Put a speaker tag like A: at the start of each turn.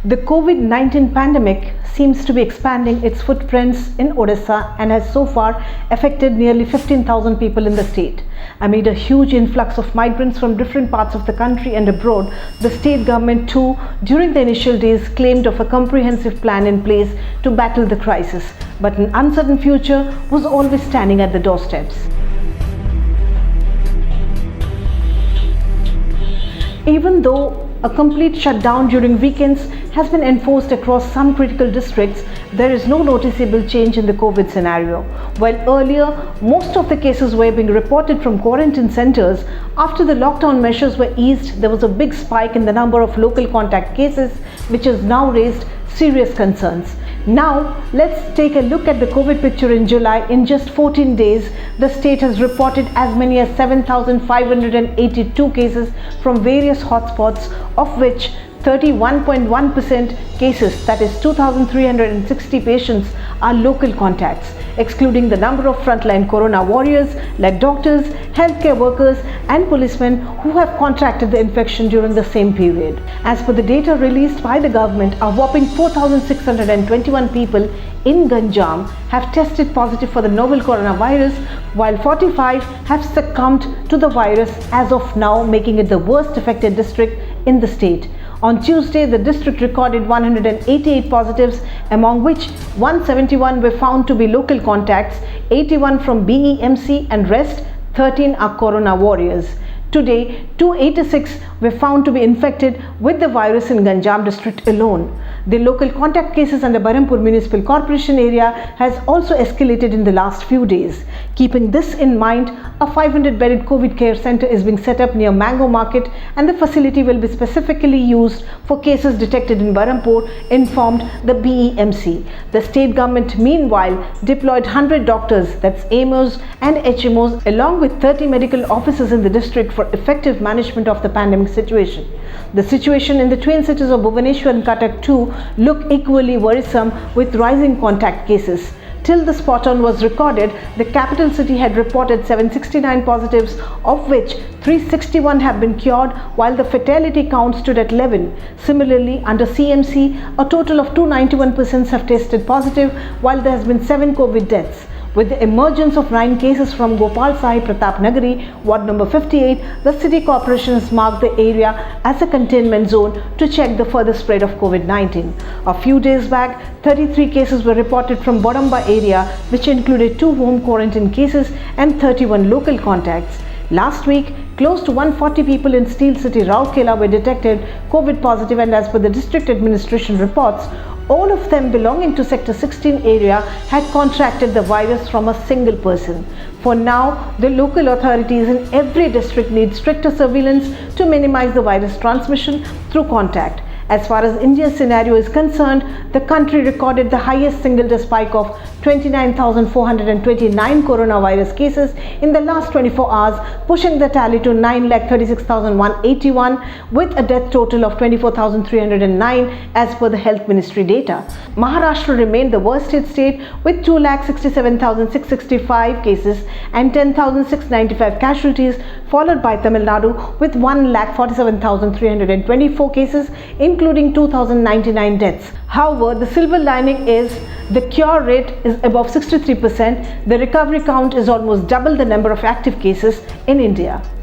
A: The Covid-19 pandemic seems to be expanding its footprints in Odisha and has so far affected nearly 15,000 people in the state. Amid a huge influx of migrants from different parts of the country and abroad, the state government too, during the initial days, claimed of a comprehensive plan in place to battle the crisis. But an uncertain future was always standing at the doorsteps. Even though a complete shutdown during weekends has been enforced across some critical districts, there is no noticeable change in the COVID scenario. While earlier, most of the cases were being reported from quarantine centers, after the lockdown measures were eased, there was a big spike in the number of local contact cases, which has now raised serious concerns. Now, let's take a look at the COVID picture in July. In just 14 days, the state has reported as many as 7,582 cases from various hotspots, of which 31.1% cases, that is 2,360 patients, are local contacts, excluding the number of frontline corona warriors like doctors, healthcare workers and policemen who have contracted the infection during the same period. As per the data released by the government, a whopping 4,621 people in Ganjam have tested positive for the novel coronavirus, while 45 have succumbed to the virus as of now, making it the worst affected district in the state. On Tuesday, the district recorded 188 positives, among which 171 were found to be local contacts, 81 from BEMC and rest 13 are corona warriors. Today, 286 were found to be infected with the virus in Ganjam district alone. The local contact cases under Berhampur Municipal Corporation area has also escalated in the last few days. Keeping this in mind, a 500-bedded COVID care center is being set up near Mango Market, and the facility will be specifically used for cases detected in Berhampur, informed the BEMC. The state government meanwhile deployed 100 doctors, that's AMOs and HMOs, along with 30 medical officers in the district for effective management of the pandemic situation. The situation in the twin cities of Bhubaneswar and Cuttack too look equally worrisome, with rising contact cases. Till the Spoton was recorded, the capital city had reported 769 positives, of which 361 have been cured, while the fatality count stood at 11. Similarly, under CMC, a total of 291 persons have tested positive, while there has been 7 COVID deaths. With the emergence of 9 cases from Gopal Sahi Pratap Nagari, Ward number 58, the city corporation has marked the area as a containment zone to check the further spread of COVID-19. A few days back, 33 cases were reported from Bodamba area, which included 2 home quarantine cases and 31 local contacts. Last week, close to 140 people in Steel City, Rourkela were detected COVID positive, and as per the district administration reports, all of them belonging to Sector 16 area had contracted the virus from a single person. For now, the local authorities in every district need stricter surveillance to minimize the virus transmission through contact. As far as India's scenario is concerned, the country recorded the highest single-day spike of 29,429 coronavirus cases in the last 24 hours, pushing the tally to 9,36,181, with a death total of 24,309 as per the Health Ministry data. Maharashtra remained the worst hit state with 2,67,665 cases and 10,695 casualties, followed by Tamil Nadu with 1,47,324 cases, including 2,099 deaths. However, the silver lining is the cure rate is above 63%. The recovery count is almost double the number of active cases in India.